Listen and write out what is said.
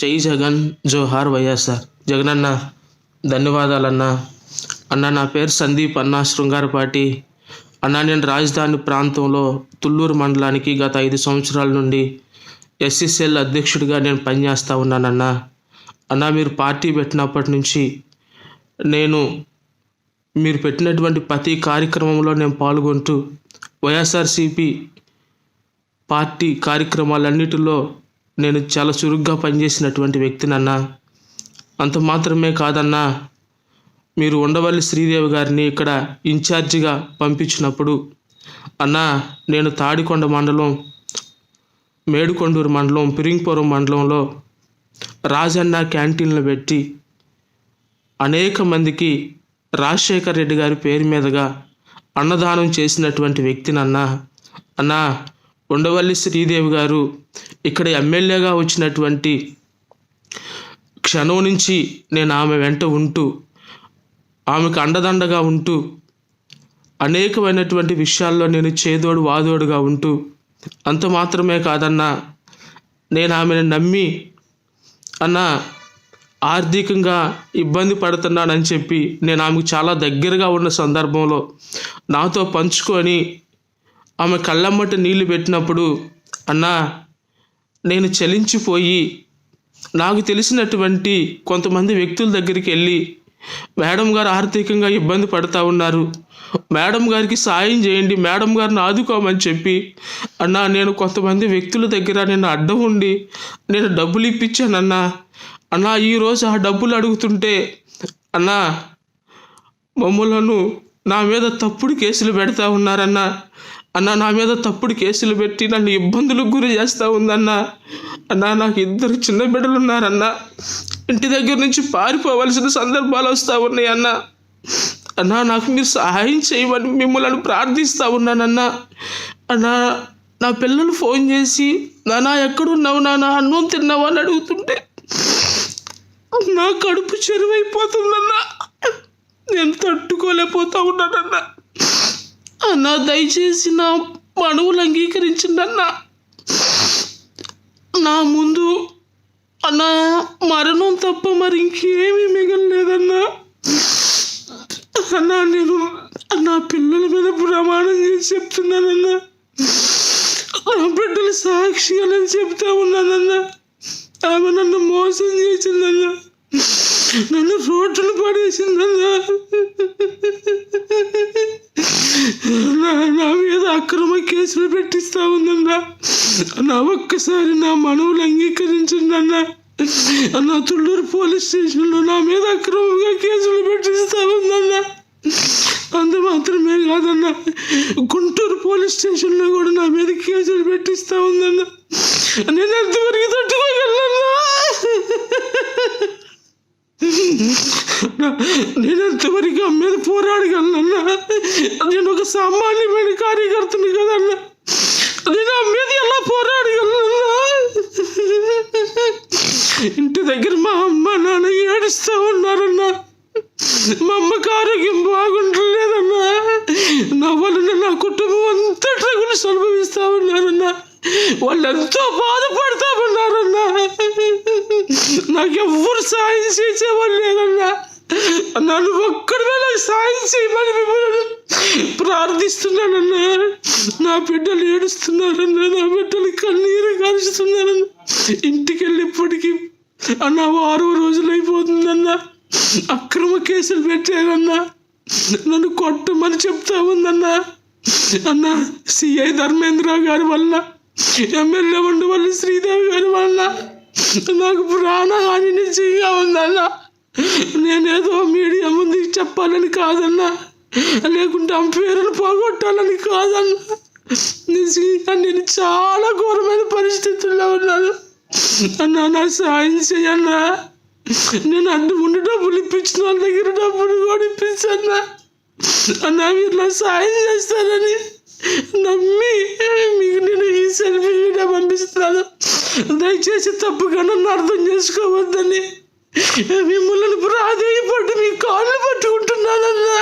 జై జగన్, జోహార్ వైఎస్ఆర్. జగనన్న ధన్యవాదాలన్నా. అన్న, నా పేరు సందీప్ అన్న, శృంగారపాటి అన్న. నేను రాజధాని ప్రాంతంలో తుళ్ళూరు మండలానికి గత 5 సంవత్సరాల నుండి ఎస్సీసీఎల్ అధ్యక్షుడిగా నేను పనిచేస్తూ ఉన్నానన్నా. అన్న, మీరు పార్టీ పెట్టినప్పటి నుంచి మీరు పెట్టినటువంటి ప్రతి కార్యక్రమంలో నేను పాల్గొంటూ వైఎస్ఆర్సీపీ పార్టీ కార్యక్రమాలన్నిటిలో నేను చాలా చురుగ్గా పనిచేసినటువంటి వ్యక్తినన్నా. అంత మాత్రమే కాదన్నా, మీరు ఉండవల్లి శ్రీదేవి గారిని ఇక్కడ ఇన్ఛార్జిగా పంపించినప్పుడు అన్నా, నేను తాడికొండ మండలం, మేడుకొండూరు మండలం, పిరింగపురం మండలంలో రాజన్న క్యాంటీన్లు పెట్టి అనేక మందికి రాజశేఖర్ రెడ్డి గారి పేరు మీదుగా అన్నదానం చేసినటువంటి వ్యక్తినన్నా. అన్నా, ఉండవల్లి శ్రీదేవి గారు ఇక్కడ ఎమ్మెల్యేగా వచ్చినటువంటి క్షణం నుంచి నేను ఆమె వెంట ఉంటూ, ఆమెకు అండదండగా ఉంటూ, అనేకమైనటువంటి విషయాల్లో నేను చేదోడు వాదోడుగా ఉంటూ, అంత మాత్రమే కాదన్నా, నేను ఆమెను నమ్మి అన్నా ఆర్థికంగా ఇబ్బంది పడుతున్నానని చెప్పి నేను ఆమెకు చాలా దగ్గరగా ఉన్న సందర్భంలో నాతో పంచుకొని ఆమె కళ్ళమ్మట నీళ్లు పెట్టినప్పుడు అన్నా, నేను చలించిపోయి నాకు తెలిసినటువంటి కొంతమంది వ్యక్తుల దగ్గరికి వెళ్ళి, మేడం గారు ఆర్థికంగా ఇబ్బంది పడుతూ ఉన్నారు, మేడం గారికి సాయం చేయండి, మేడం గారిని ఆదుకోమని చెప్పి అన్నా, నేను కొంతమంది వ్యక్తుల దగ్గర నేను అడ్డం ఉండి నేను డబ్బులు ఇప్పించానన్నా. అన్నా, ఈరోజు ఆ డబ్బులు అడుగుతుంటే అన్నా, మమ్మలను నా మీద తప్పుడు కేసులు పెడతా ఉన్నారన్నా. అన్నా, నా మీద తప్పుడు కేసులు పెట్టి నన్ను ఇబ్బందులకు గురి చేస్తూ ఉందన్నా. అన్నా, నాకు 2 చిన్న బిడ్డలు ఉన్నారన్నా. ఇంటి దగ్గర నుంచి పారిపోవలసిన సందర్భాలు వస్తూ ఉన్నాయి అన్నా. అన్నా, నాకు మీరు సహాయం చేయమని మిమ్మల్ని ప్రార్థిస్తూ ఉన్నానన్నా. అన్నా, నా పిల్లలు ఫోన్ చేసి, నానా ఎక్కడున్నావు, నానా అన్నం తిన్నావు అని అడుగుతుంటే నా కడుపు చెరువైపోతుందన్నా. నేను తట్టుకోలేకపోతా ఉన్నానన్నా. అన్నా, దయచేసి నా మనవులు అంగీకరించిందన్నా. నా ముందు అన్నా మరణం తప్ప మరి ఇంకేమీ మిగలలేదన్నా. అన్నా, నేను నా పిల్లల మీద ప్రమాణం చేసి చెప్తున్నానన్నా. నా బిడ్డలు సాక్షిగాలని చెప్తా ఉన్నానన్నా. ఆమె నన్ను మోసం చేసిందన్నా, నన్ను రోడ్డును పడేసిందన్నా. నా మీద అక్రమ కేసులు పెట్టిస్తా ఉందన్నా. నా ఒక్కసారి నా మనవులు అంగీకరించిందన్నా. నా తుళ్ళూరు పోలీస్ స్టేషన్లో నా మీద అక్రమంగా కేసులు పెట్టిస్తా ఉందన్నా. అంత మాత్రమే కాదన్నా, గుంటూరు పోలీస్ స్టేషన్లో కూడా నా మీద కేసులు పెట్టిస్తా ఉందన్నా. నేను ఎంతవరకు తట్టుకోగలన్నా? నేను ఎంతవరకు ఆమె మీద పోరాడగలనన్నా? నేను ఒక సామాన్యమైన కార్యకర్తను కదన్నా. నేను ఆమె మీద ఎలా పోరాడగలనన్నా? ఇంటి దగ్గర మా అమ్మ నాన్న ఏడుస్తూ ఉన్నారన్నా. మా అమ్మకి ఆరోగ్యం బాగుండలేదన్నా. నా వలన నా కుటుంబం అంతటా కూడా అనుభవిస్తూ ఉన్నారన్నా. వాళ్ళు ఎంతో బాధపడతా ఉన్నారన్నా. నాకెవ్వరు సాయం చేసేవాళ్ళు లేదన్నా. నన్ను ఒక్కడివే నాకు సాయం చేయమని మిమ్మల్ని ప్రార్థిస్తున్నానన్నా. నా బిడ్డలు ఏడుస్తున్నారన్నా. నా బిడ్డలు కన్నీరు కారుస్తున్నారన్నా. ఇంటికి వెళ్ళేప్పటికీ అన్న 6వ రోజులు అయిపోతుందన్నా. అక్రమ కేసులు పెట్టారన్నా. నన్ను కొట్టమని చెప్తా ఉందన్నా. అన్న, సిఐ ధర్మేంద్ర గారి వల్ల, ఎమ్మెల్యే ఉండవల్లి శ్రీదేవి గారి వల్ల నాకు ప్రాణహాని నిజంగా ఉందన్నా. నేనేదో మీడియా ముందుకు చెప్పాలని కాదన్నా, లేకుంటే ఆమె పేరును పోగొట్టాలని కాదన్నా. నిజంగా నేను చాలా ఘోరమైన పరిస్థితుల్లో ఉన్నాను అన్నా. నా సాయం చేయన్నా. నేను ఉండి డబ్బులు ఇప్పించిన వాళ్ళ దగ్గర డబ్బులు కూడా ఇప్పించన్నా. అన్నా, మీరు నా సాయం చేస్తానని నమ్మి మీకు నేను ఈ సెల్ఫీ వీడియో పంపిస్తున్నాను. దయచేసి తప్పుగా నన్ను అర్థం చేసుకోవద్దని మిమ్మల్ని ప్రాధేయపడి మీ కాళ్ళు పట్టుకుంటున్నానన్నా.